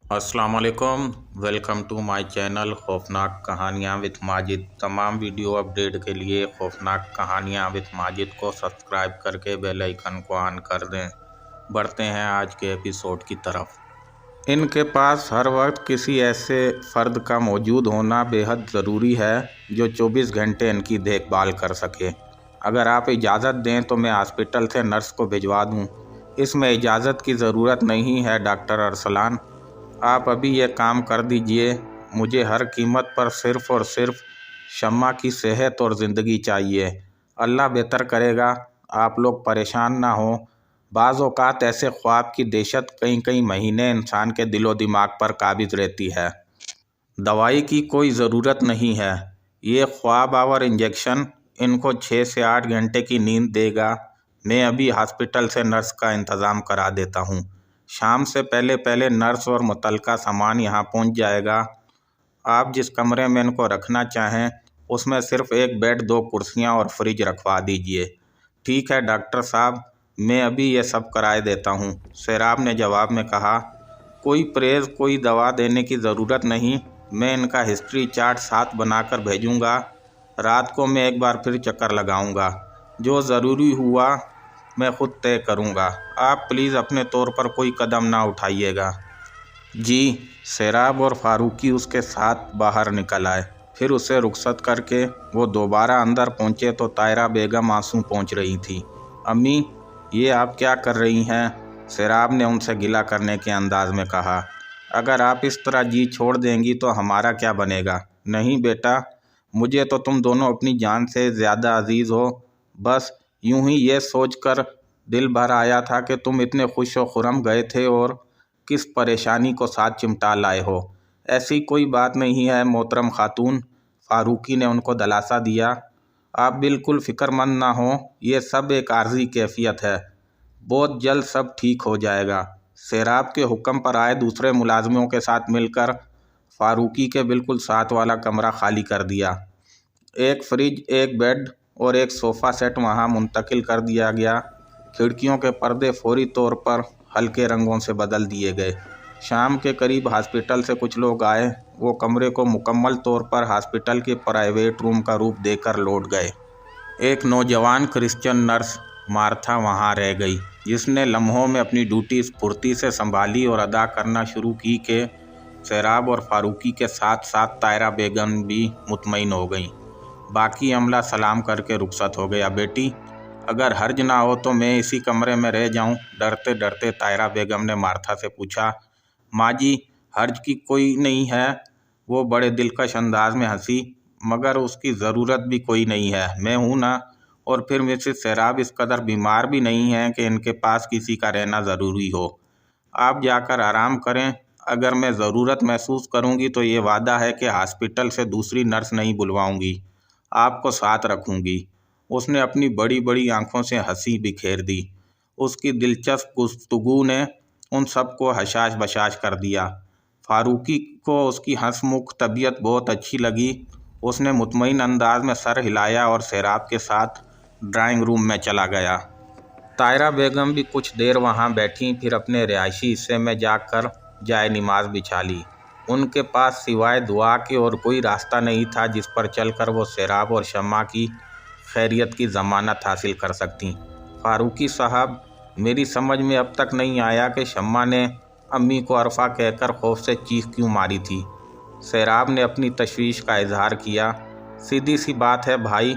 अस्सलाम वालेकुम। Welcome to my channel खौफनाक कहानियाँ विद माजिद। तमाम वीडियो अपडेट के लिए खौफनाक कहानियाँ विद माजिद को सब्सक्राइब करके बेल आइकन को ऑन कर दें। बढ़ते हैं आज के एपिसोड की तरफ। इनके पास हर वक्त किसी ऐसे फ़र्द का मौजूद होना बेहद ज़रूरी है जो 24 घंटे इनकी देखभाल कर सके। अगर आप इजाज़त दें तो मैं हॉस्पिटल से नर्स को भिजवा दूँ। इसमें इजाज़त की ज़रूरत नहीं है डॉक्टर अरसलान, आप अभी ये काम कर दीजिए। मुझे हर कीमत पर सिर्फ़ और सिर्फ शम्मा की सेहत और ज़िंदगी चाहिए। अल्लाह बेहतर करेगा, आप लोग परेशान ना हों। बाज़ औक़ात ऐसे ख्वाब की दहशत कई महीने इंसान के दिलो दिमाग पर काबिज़ रहती है। दवाई की कोई ज़रूरत नहीं है। ये ख्वाब आवर इंजेक्शन इनको 6 से 8 घंटे की नींद देगा। मैं अभी हॉस्पिटल से नर्स का इंतज़ाम करा देता हूँ। शाम से पहले नर्स और मुतल्लका सामान यहाँ पहुँच जाएगा। आप जिस कमरे में इनको रखना चाहें उसमें सिर्फ़ एक बेड, 2 कुर्सियाँ और फ्रिज रखवा दीजिए। ठीक है डॉक्टर साहब, मैं अभी ये सब कराए देता हूँ, सैराब ने जवाब में कहा। कोई परहेज़, कोई दवा देने की ज़रूरत नहीं। मैं इनका हिस्ट्री चार्ट साथ बनाकर भेजूँगा। रात को मैं एक बार फिर चक्कर लगाऊँगा। जो ज़रूरी हुआ मैं ख़ुद तय करूँगा। आप प्लीज़ अपने तौर पर कोई कदम ना उठाइएगा। जी। सैराब और फारूकी उसके साथ बाहर निकल आए। फिर उसे रुखसत करके वो दोबारा अंदर पहुँचे तो तायरा बेगम आंसू पहुँच रही थी। अम्मी, ये आप क्या कर रही हैं? सैराब ने उनसे गिला करने के अंदाज में कहा। अगर आप इस तरह जी छोड़ देंगी तो हमारा क्या बनेगा? नहीं बेटा, मुझे तो तुम दोनों अपनी जान से ज़्यादा अजीज़ हो। बस यूं ही ये सोचकर दिल भर आया था कि तुम इतने खुश व खुरम गए थे और किस परेशानी को साथ चिमटा लाए हो। ऐसी कोई बात नहीं है मोहतरम खातून, फारूकी ने उनको दिलासा दिया। आप बिल्कुल फ़िक्रमंद ना हो, ये सब एक आर्जी कैफियत है। बहुत जल्द सब ठीक हो जाएगा। सैराब के हुक्म पर आए दूसरे मुलाजमों के साथ मिलकर फारूकी के बिल्कुल साथ वाला कमरा खाली कर दिया। एक फ्रिज, एक बेड और एक सोफ़ा सेट वहां मुंतकिल कर दिया गया। खिड़कियों के पर्दे फौरी तौर पर हल्के रंगों से बदल दिए गए। शाम के करीब हॉस्पिटल से कुछ लोग आए। वो कमरे को मुकम्मल तौर पर हॉस्पिटल के प्राइवेट रूम का रूप देकर लौट गए। एक नौजवान क्रिश्चियन नर्स मार्था वहां रह गई, जिसने लम्हों में अपनी ड्यूटी स्फूर्ति से संभाली और अदा करना शुरू की कि सैराब और फारूकी के साथ साथ तायरा बेगम भी मुतमईन हो गईं। बाकी अमला सलाम करके रुखसत हो गया। बेटी, अगर हर्ज ना हो तो मैं इसी कमरे में रह जाऊं? डरते डरते तायरा बेगम ने मार्था से पूछा। माँ जी, हर्ज की कोई नहीं है, वो बड़े दिलकश अंदाज में हंसी। मगर उसकी ज़रूरत भी कोई नहीं है, मैं हूँ ना। और फिर मिसेस सैराब इस कदर बीमार भी नहीं हैं कि इनके पास किसी का रहना ज़रूरी हो। आप जाकर आराम करें। अगर मैं ज़रूरत महसूस करूँगी तो ये वादा है कि हॉस्पिटल से दूसरी नर्स नहीं बुलवाऊँगी, आपको साथ रखूँगी। उसने अपनी बड़ी बड़ी आंखों से हंसी बिखेर दी। उसकी दिलचस्प गुफ्तगू ने उन सबको हशाश बशाश कर दिया। फारूकी को उसकी हंसमुख तबीयत बहुत अच्छी लगी। उसने मुतमईन अंदाज में सर हिलाया और सैराब के साथ ड्राइंग रूम में चला गया। तायरा बेगम भी कुछ देर वहां बैठी, फिर अपने रिहायशी हिस्से में जाकर जाए नमाज बिछा ली। उनके पास सिवाय दुआ के और कोई रास्ता नहीं था जिस पर चलकर वो सैराब और शम्मा की खैरियत की ज़मानत हासिल कर सकती। फारूकी साहब, मेरी समझ में अब तक नहीं आया कि शम्मा ने अम्मी को अरफा कहकर खौफ से चीख क्यों मारी थी। सैराब ने अपनी तशवीश का इजहार किया। सीधी सी बात है भाई,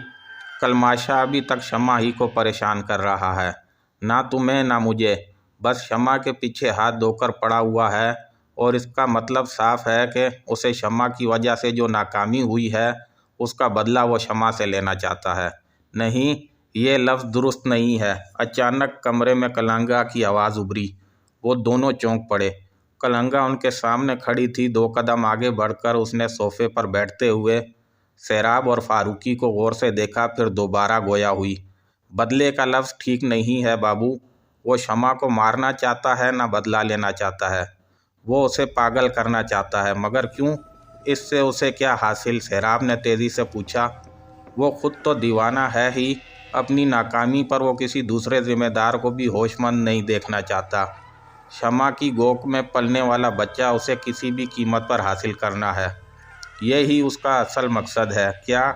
कलमाशा अभी तक शम्मा ही को परेशान कर रहा है, ना तुम्हें ना मुझे। बस शम्मा के पीछे हाथ धोकर पड़ा हुआ है और इसका मतलब साफ है कि उसे शम्मा की वजह से जो नाकामी हुई है उसका बदला वो शम्मा से लेना चाहता है। नहीं, ये लफ्ज़ दुरुस्त नहीं है। अचानक कमरे में कलंगा की आवाज़ उभरी। वो दोनों चौंक पड़े। कलंगा उनके सामने खड़ी थी। 2 कदम आगे बढ़कर उसने सोफे पर बैठते हुए सैराब और फारूकी को गौर से देखा, फिर दोबारा गोया हुई। बदले का लफ्ज़ ठीक नहीं है बाबू। वो शम्मा को मारना चाहता है, ना बदला लेना चाहता है। वो उसे पागल करना चाहता है, मगर क्यों? इससे उसे क्या हासिल? सैराब ने तेज़ी से पूछा। वो खुद तो दीवाना है ही। अपनी नाकामी पर वो किसी दूसरे ज़िम्मेदार को भी होशमंद नहीं देखना चाहता। शमा की गोद में पलने वाला बच्चा उसे किसी भी कीमत पर हासिल करना है, यही उसका असल मकसद है। क्या?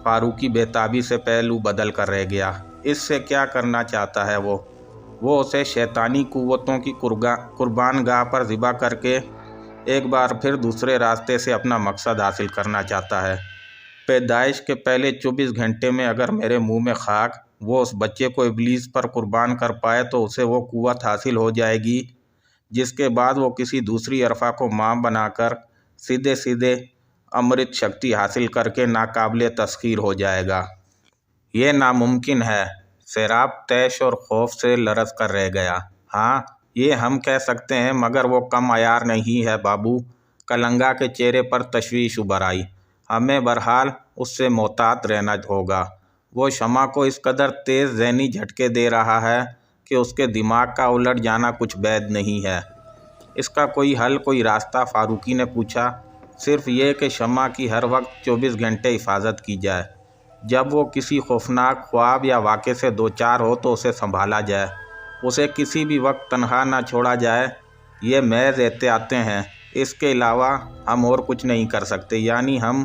फारूकी बेताबी से पहलू बदल कर रह गया। इससे क्या करना चाहता है वो उसे शैतानी कुव्वतों की कुर्बान गाह पर ज़िबा करके एक बार फिर दूसरे रास्ते से अपना मकसद हासिल करना चाहता है। पैदाइश के पहले 24 घंटे में अगर मेरे मुंह में खाक वो उस बच्चे को इब्लीस पर कुर्बान कर पाए तो उसे वो कुव्वत हासिल हो जाएगी, जिसके बाद वो किसी दूसरी अरफा को मां बनाकर सीधे सीधे अमृत शक्ति हासिल करके नाकाबिले तस्खीर हो जाएगा। ये नामुमकिन है। सेराब तैश और खौफ से लरज़ कर रह गया। हाँ, ये हम कह सकते हैं, मगर वो कम अयार नहीं है बाबू। कलंगा के चेहरे पर तशवीश उभर आई। हमें बहरहाल उससे मोहतात रहना होगा। वो शमा को इस कदर तेज़ ज़हनी झटके दे रहा है कि उसके दिमाग का उलट जाना कुछ बैद नहीं है। इसका कोई हल, कोई रास्ता? फारूकी ने पूछा। सिर्फ ये कि शमा की हर वक्त 24 घंटे हिफाजत की जाए। जब वो किसी खौफनाक ख्वाब या वाक़े से दो चार हो तो उसे संभाला जाए, उसे किसी भी वक्त तनहा ना छोड़ा जाए। ये महज एहतियातें हैं, इसके अलावा हम और कुछ नहीं कर सकते। यानी हम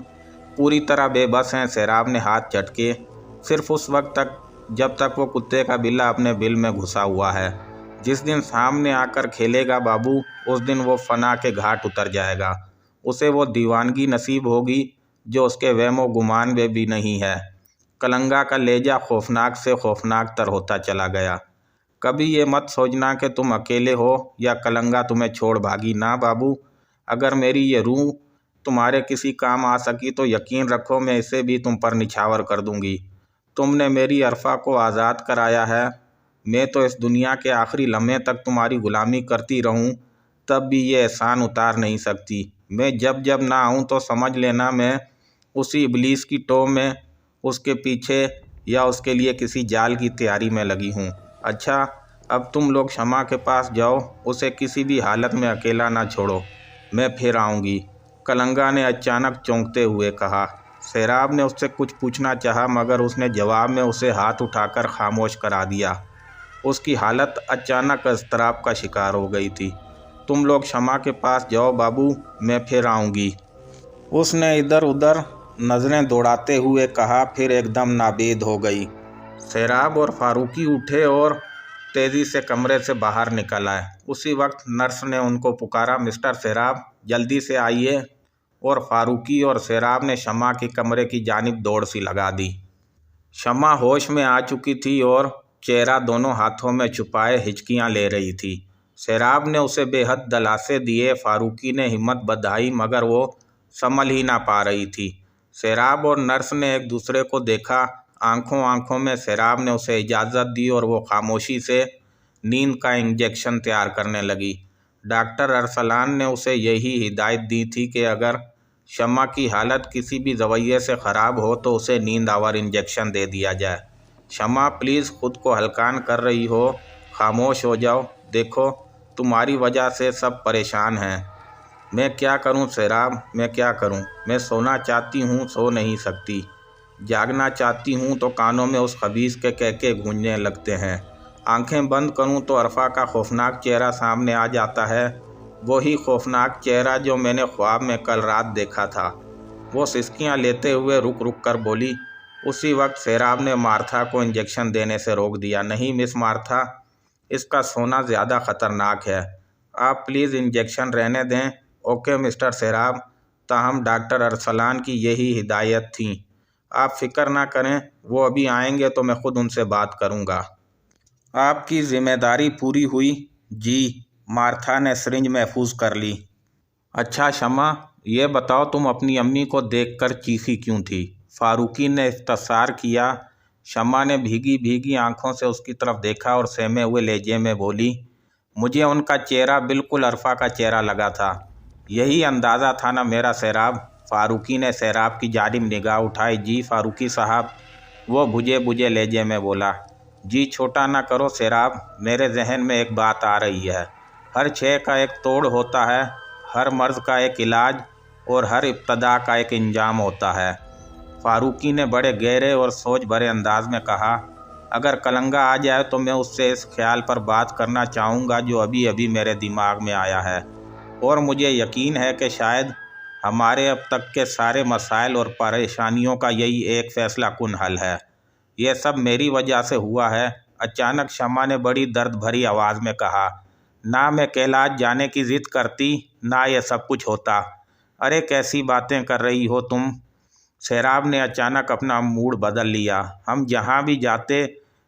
पूरी तरह बेबस हैं। सेराब ने हाथ झटके। सिर्फ उस वक्त तक जब तक वो कुत्ते का बिल्ला अपने बिल में घुसा हुआ है। जिस दिन सामने आकर खेलेगा बाबू, उस दिन वो फना के घाट उतर जाएगा। उसे वो दीवानगी नसीब होगी जो उसके वहमो गुमान में भी नहीं है। कलंगा का लहजा खौफनाक से खौफनाक तर होता चला गया। कभी ये मत सोचना कि तुम अकेले हो या कलंगा तुम्हें छोड़ भागी। ना बाबू, अगर मेरी ये रूह तुम्हारे किसी काम आ सकी तो यकीन रखो मैं इसे भी तुम पर निछावर कर दूंगी। तुमने मेरी अरफा को आज़ाद कराया है। मैं तो इस दुनिया के आखिरी लम्हे तक तुम्हारी ग़ुलामी करती रहूं, तब भी ये एहसान उतार नहीं सकती। मैं जब जब ना आऊँ तो समझ लेना मैं उसी इब्लीस की टो में, उसके पीछे या उसके लिए किसी जाल की तैयारी में लगी हूँ। अच्छा, अब तुम लोग शमा के पास जाओ, उसे किसी भी हालत में अकेला ना छोड़ो। मैं फिर आऊँगी, कलंगा ने अचानक चौंकते हुए कहा। सेराब ने उससे कुछ पूछना चाहा, मगर उसने जवाब में उसे हाथ उठाकर खामोश करा दिया। उसकी हालत अचानक अज़तराब का शिकार हो गई थी। तुम लोग शमा के पास जाओ बाबू, मैं फिर आऊँगी, उसने इधर उधर नज़रें दौड़ाते हुए कहा, फिर एकदम नाबीद हो गई। सेराब और फारूकी उठे और तेज़ी से कमरे से बाहर निकल आए। उसी वक्त नर्स ने उनको पुकारा, मिस्टर सेराब, जल्दी से आइए। और फारूकी और सेराब ने शमा के कमरे की जानिब दौड़ सी लगा दी। शमा होश में आ चुकी थी और चेहरा दोनों हाथों में छुपाए हिचकियां ले रही थी। सेराब ने उसे बेहद दलासे दिए। फारूकी ने हिम्मत बधाई, मगर वो संभल ही ना पा रही थी। सेराब और नर्स ने एक दूसरे को देखा। आंखों आंखों में सेराब ने उसे इजाज़त दी और वो खामोशी से नींद का इंजेक्शन तैयार करने लगी। डॉक्टर अरसलान ने उसे यही हिदायत दी थी कि अगर शमा की हालत किसी भी रवैये से ख़राब हो तो उसे नींद आवर इंजेक्शन दे दिया जाए। शमा, प्लीज़ खुद को हलकान कर रही हो, खामोश हो जाओ। देखो, तुम्हारी वजह से सब परेशान हैं। मैं क्या करूं सेराब, मैं क्या करूं? मैं सोना चाहती हूं, सो नहीं सकती। जागना चाहती हूं तो कानों में उस खबीस के कहके गूंजने लगते हैं। आंखें बंद करूं तो अरफा का खौफनाक चेहरा सामने आ जाता है, वही खौफनाक चेहरा जो मैंने ख्वाब में कल रात देखा था। वो सिसकियां लेते हुए रुक रुक कर बोली। उसी वक्त सेराब ने मार्था को इंजेक्शन देने से रोक दिया। नहीं मिस मार्था, इसका सोना ज़्यादा ख़तरनाक है। आप प्लीज़ इंजेक्शन रहने दें। ओके मिस्टर सेराब, ताहम डॉक्टर अरसलान की यही हिदायत थी। आप फ़िक्र ना करें, वो अभी आएंगे तो मैं ख़ुद उनसे बात करूँगा। आपकी ज़िम्मेदारी पूरी हुई। जी, मार्था ने सिरिंज महफूज कर ली। अच्छा शमा, ये बताओ तुम अपनी अम्मी को देखकर चीखी क्यों थी? फारूकी ने इस्तफसार किया। शमा ने भीगी भीगी आंखों से उसकी तरफ देखा और सहमे हुए लहजे में बोली, मुझे उनका चेहरा बिल्कुल अरफा का चेहरा लगा था। यही अंदाज़ा था ना मेरा सेराब? फारूकी ने सेराब की जानिब निगाह उठाई। जी फारूकी साहब, वो बुझे बुझे लहजे में बोला। जी छोटा ना करो सेराब, मेरे जहन में एक बात आ रही है। हर शय का एक तोड़ होता है, हर मर्ज़ का एक इलाज और हर इब्तदा का एक इंजाम होता है। फारूकी ने बड़े गहरे और सोच भरे अंदाज में कहा। अगर कलंगा आ जाए तो मैं उससे इस ख्याल पर बात करना चाहूँगा जो अभी अभी मेरे दिमाग में आया है, और मुझे यकीन है कि शायद हमारे अब तक के सारे मसाइल और परेशानियों का यही एक फ़ैसला कुन हल है। यह सब मेरी वजह से हुआ है। अचानक शमा ने बड़ी दर्द भरी आवाज़ में कहा। ना मैं कैलाश जाने की ज़िद करती, ना ये सब कुछ होता। अरे कैसी बातें कर रही हो तुम? सैराब ने अचानक अपना मूड बदल लिया। हम जहाँ भी जाते,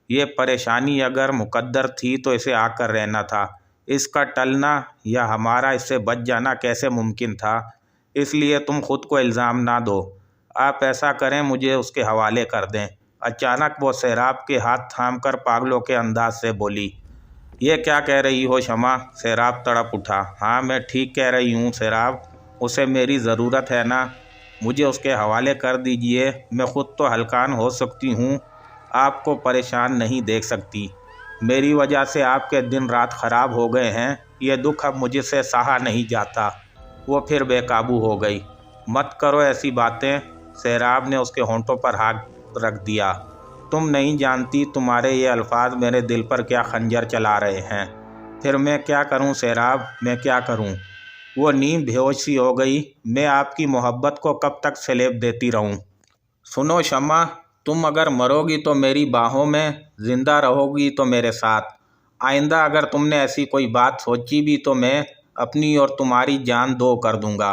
ये परेशानी अगर मुकद्दर थी तो इसे आकर रहना था। इसका टलना या हमारा इससे बच जाना कैसे मुमकिन था? इसलिए तुम खुद को इल्ज़ाम ना दो। आप ऐसा करें, मुझे उसके हवाले कर दें। अचानक वो सैराब के हाथ थामकर पागलों के अंदाज से बोली। ये क्या कह रही हो शमा? सैराब तड़प उठा। हाँ, मैं ठीक कह रही हूँ सैराब, उसे मेरी ज़रूरत है ना, मुझे उसके हवाले कर दीजिए। मैं ख़ुद तो हलकान हो सकती हूँ, आपको परेशान नहीं देख सकती। मेरी वजह से आपके दिन रात ख़राब हो गए हैं, ये दुख अब मुझसे सहा नहीं जाता। वो फिर बेकाबू हो गई। मत करो ऐसी बातें, सैराब ने उसके होंठों पर हाथ रख दिया। तुम नहीं जानती तुम्हारे ये अल्फाज मेरे दिल पर क्या खंजर चला रहे हैं। फिर मैं क्या करूं सैराब, मैं क्या करूं? वो नींद बेहोश सी हो गई। मैं आपकी मोहब्बत को कब तक सलेब देती रहूं? सुनो शमा, तुम अगर मरोगी तो मेरी बाहों में, ज़िंदा रहोगी तो मेरे साथ। आइंदा अगर तुमने ऐसी कोई बात सोची भी तो मैं अपनी और तुम्हारी जान दो कर दूंगा।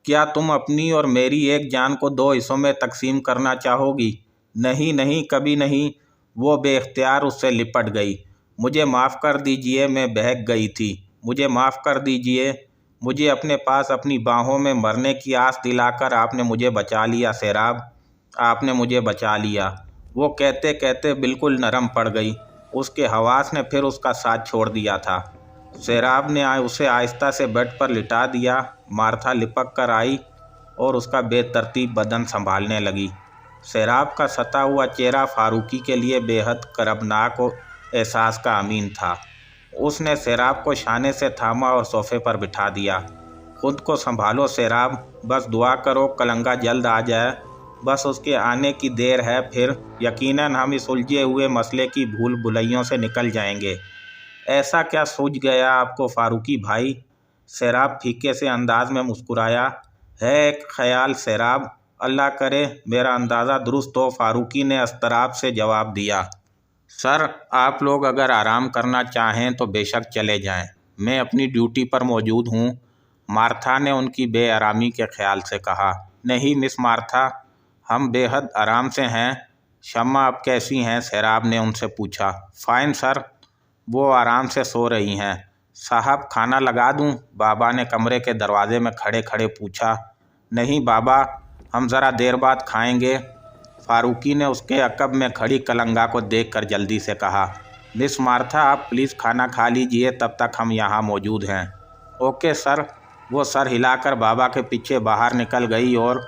क्या तुम अपनी और मेरी एक जान को दो हिस्सों में तकसीम करना चाहोगी? नहीं नहीं, कभी नहीं। वो बेख्तियार उससे लिपट गई। मुझे माफ़ कर दीजिए, मैं बहक गई थी। मुझे माफ़ कर दीजिए। मुझे अपने पास अपनी बाहों में मरने की आस दिलाकर आपने मुझे बचा लिया सैराब, आपने मुझे बचा लिया। वो कहते कहते बिल्कुल नरम पड़ गई। उसके हवास ने फिर उसका साथ छोड़ दिया था। सैराब ने उसे आहिस्ता से बेड पर लिटा दिया। मार्था लिपक कर आई और उसका बेतरतीब बदन संभालने लगी। सैराब का सता हुआ चेहरा फारूकी के लिए बेहद करबनाक एहसास का अमीन था। उसने सैराब को शाने से थामा और सोफे पर बिठा दिया। खुद को संभालो सैराब, बस दुआ करो कलंगा जल्द आ जाए। बस उसके आने की देर है, फिर यकीनन हम इस उलझे हुए मसले की भूल भुलैयों से निकल जाएंगे। ऐसा क्या सूझ गया आपको फारूकी भाई? सैराब फीके से अंदाज में मुस्कुराया। है एक ख्याल सैराब, अल्लाह करे मेरा अंदाज़ा दुरुस्त हो, फारूकी ने अस्तराब से जवाब दिया। सर, आप लोग अगर आराम करना चाहें तो बेशक चले जाएं, मैं अपनी ड्यूटी पर मौजूद हूँ, मार्था ने उनकी बेआरामी के ख्याल से कहा। नहीं मिस मार्था, हम बेहद आराम से हैं। शमा आप कैसी हैं? सैराब ने उनसे पूछा। फ़ाइन सर, वो आराम से सो रही हैं। साहब खाना लगा दूं? बाबा ने कमरे के दरवाजे में खड़े खड़े पूछा। नहीं बाबा, हम ज़रा देर बाद खाएंगे, फारूकी ने उसके अकब में खड़ी कलंगा को देखकर जल्दी से कहा। मिस मार्था आप प्लीज़ खाना खा लीजिए, तब तक हम यहाँ मौजूद हैं। Okay sir. वो सर हिलाकर बाबा के पीछे बाहर निकल गई और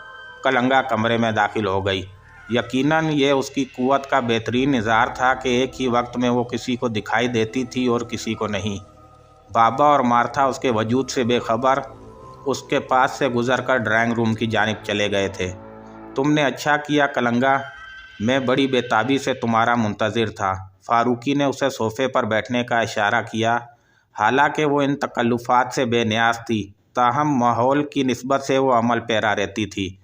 कलंगा कमरे में दाखिल हो गई। यकीनन ये उसकी कुव्वत का बेहतरीन इज़हार था कि एक ही वक्त में वो किसी को दिखाई देती थी और किसी को नहीं। बाबा और मार्था उसके वजूद से बेखबर उसके पास से गुजरकर ड्राइंग रूम की जानिब चले गए थे। तुमने अच्छा किया कलंगा, मैं बड़ी बेताबी से तुम्हारा मुंतज़िर था। फारूकी ने उसे सोफ़े पर बैठने का इशारा किया। हालांकि वो इन तकल्लुफ़ात से बेनियाज थी, ताहम माहौल की निस्बत से वो अमल पैरा रहती थी।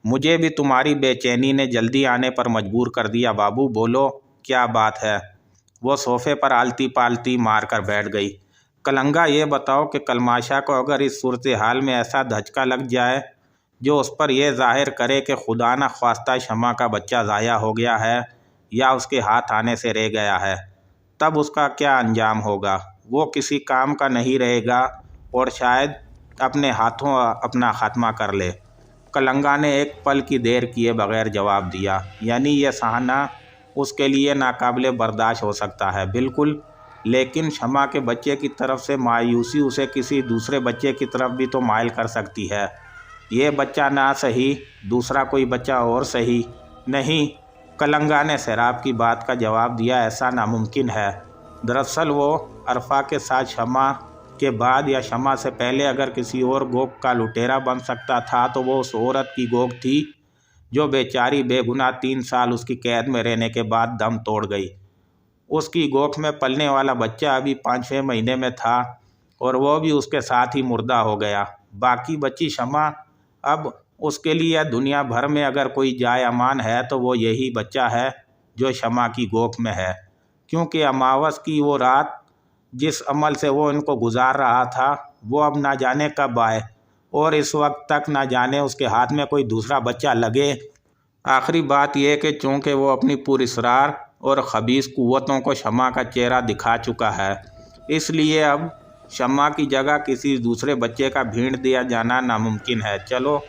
मुझे भी तुम्हारी बेचैनी ने जल्दी आने पर मजबूर कर दिया। बाबू बोलो, क्या बात है? वो सोफ़े पर आलती पालती मार कर बैठ गई। कलंगा, ये बताओ कि कलमाशा को अगर इस सूरत हाल में ऐसा धचका लग जाए जो उस पर यह ज़ाहिर करे कि खुदा न ख्वास्ता शमा का बच्चा ज़ाया हो गया है या उसके हाथ आने से रह गया है, तब उसका क्या अंजाम होगा? वो किसी काम का नहीं रहेगा और शायद अपने हाथों अपना ख़ात्मा कर ले। कलंगा ने एक पल की देर किए बगैर जवाब दिया। यानी यह सहना उसके लिए नाकाबिले बर्दाश्त हो सकता है। बिल्कुल, लेकिन शमा के बच्चे की तरफ से मायूसी उसे किसी दूसरे बच्चे की तरफ भी तो माइल कर सकती है। ये बच्चा ना सही, दूसरा कोई बच्चा और सही। नहीं, कलंगा ने सैराब की बात का जवाब दिया, ऐसा नामुमकिन है। दरअसल वो अरफा के साथ शमा के बाद या शमा से पहले अगर किसी और गोग का लुटेरा बन सकता था तो वो उस औरत की गोग थी जो बेचारी बेगुनाह 3 साल उसकी कैद में रहने के बाद दम तोड़ गई। उसकी गोद में पलने वाला बच्चा अभी 5-6 महीने में था और वो भी उसके साथ ही मुर्दा हो गया। बाकी बची शमा। अब उसके लिए दुनिया भर में अगर कोई जाए अमान है तो वो यही बच्चा है जो शमा की गोद में है, क्योंकि अमावस की वो रात जिस अमल से वो इनको गुजार रहा था वो अब ना जाने कब आए और इस वक्त तक ना जाने उसके हाथ में कोई दूसरा बच्चा लगे। आखिरी बात यह कि चूँकि वो अपनी पुरस्रार और खबीस कुव्वतों को शमा का चेहरा दिखा चुका है, इसलिए अब शमा की जगह किसी दूसरे बच्चे का भीड़ दिया जाना नामुमकिन है। चलो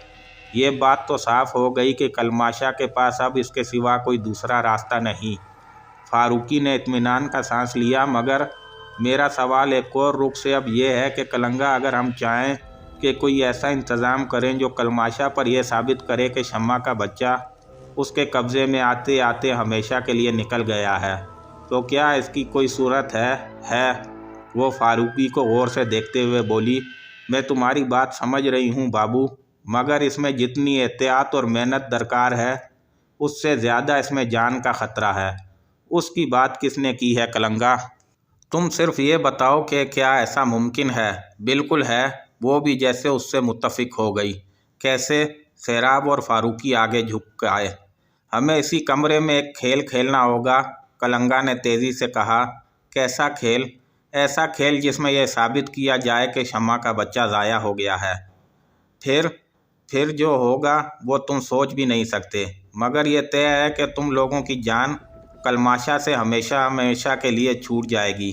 ये बात तो साफ़ हो गई कि कलमाशा के पास अब इसके सिवा कोई दूसरा रास्ता नहीं। फारूकी ने इत्मीनान का सांस लिया, मगर मेरा सवाल एक और रुख से अब ये है कि कलंगा, अगर हम चाहें कि कोई ऐसा इंतज़ाम करें जो कलमाशा पर यह साबित करे कि शमा का बच्चा उसके कब्ज़े में आते आते हमेशा के लिए निकल गया है, तो क्या इसकी कोई सूरत है? वो फारूकी को गौर से देखते हुए बोली, मैं तुम्हारी बात समझ रही हूँ बाबू, मगर इसमें जितनी एहतियात और मेहनत दरकार है उससे ज़्यादा इसमें जान का ख़तरा है। उसकी बात किसने की है कलंगा? तुम सिर्फ ये बताओ कि क्या ऐसा मुमकिन है? बिल्कुल है। वो भी जैसे उससे मुत्तफिक हो गई। कैसे? सैराब और फारूकी आगे झुक आए। हमें इसी कमरे में एक खेल खेलना होगा, कलंगा ने तेज़ी से कहा। कैसा खेल? ऐसा खेल जिसमें यह साबित किया जाए कि शमा का बच्चा ज़ाया हो गया है। फिर जो होगा वो तुम सोच भी नहीं सकते, मगर यह तय है कि तुम लोगों की जान कलमाशा से हमेशा हमेशा के लिए छूट जाएगी।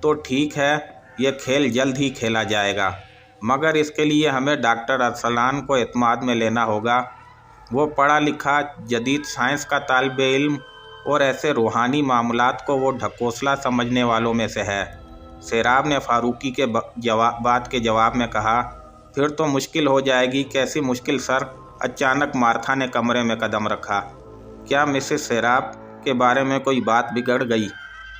तो ठीक है, यह खेल जल्द ही खेला जाएगा, मगर इसके लिए हमें डॉक्टर अरसलान को एतमाद में लेना होगा। वो पढ़ा लिखा जदीद साइंस का तालिबे इल्म और ऐसे रूहानी मामलात को वो ढकोसला समझने वालों में से है। सैराब ने फारूकी के बात के जवाब में कहा। फिर तो मुश्किल हो जाएगी। कैसी मुश्किल सर? अचानक मार्था ने कमरे में कदम रखा। क्या मिसेस सैराब के बारे में कोई बात बिगड़ गई?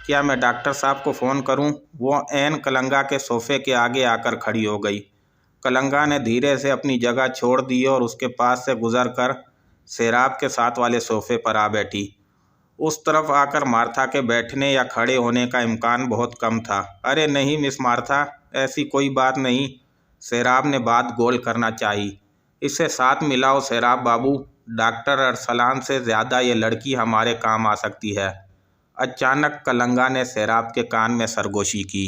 क्या मैं डॉक्टर साहब को फ़ोन करूं? वो ऐन कलंगा के सोफ़े के आगे आकर खड़ी हो गई। कलंगा ने धीरे से अपनी जगह छोड़ दी और उसके पास से गुजर कर सैराब के साथ वाले सोफ़े पर आ बैठी। उस तरफ आकर मार्था के बैठने या खड़े होने का इम्कान बहुत कम था। अरे नहीं मिस मार्था, ऐसी कोई बात नहीं। सैराब ने बात गोल करना चाहिए। इसे साथ मिलाओ सैराब बाबू, डॉक्टर अरसलान से ज़्यादा ये लड़की हमारे काम आ सकती है। अचानक कलंगा ने सैराब के कान में सरगोशी की।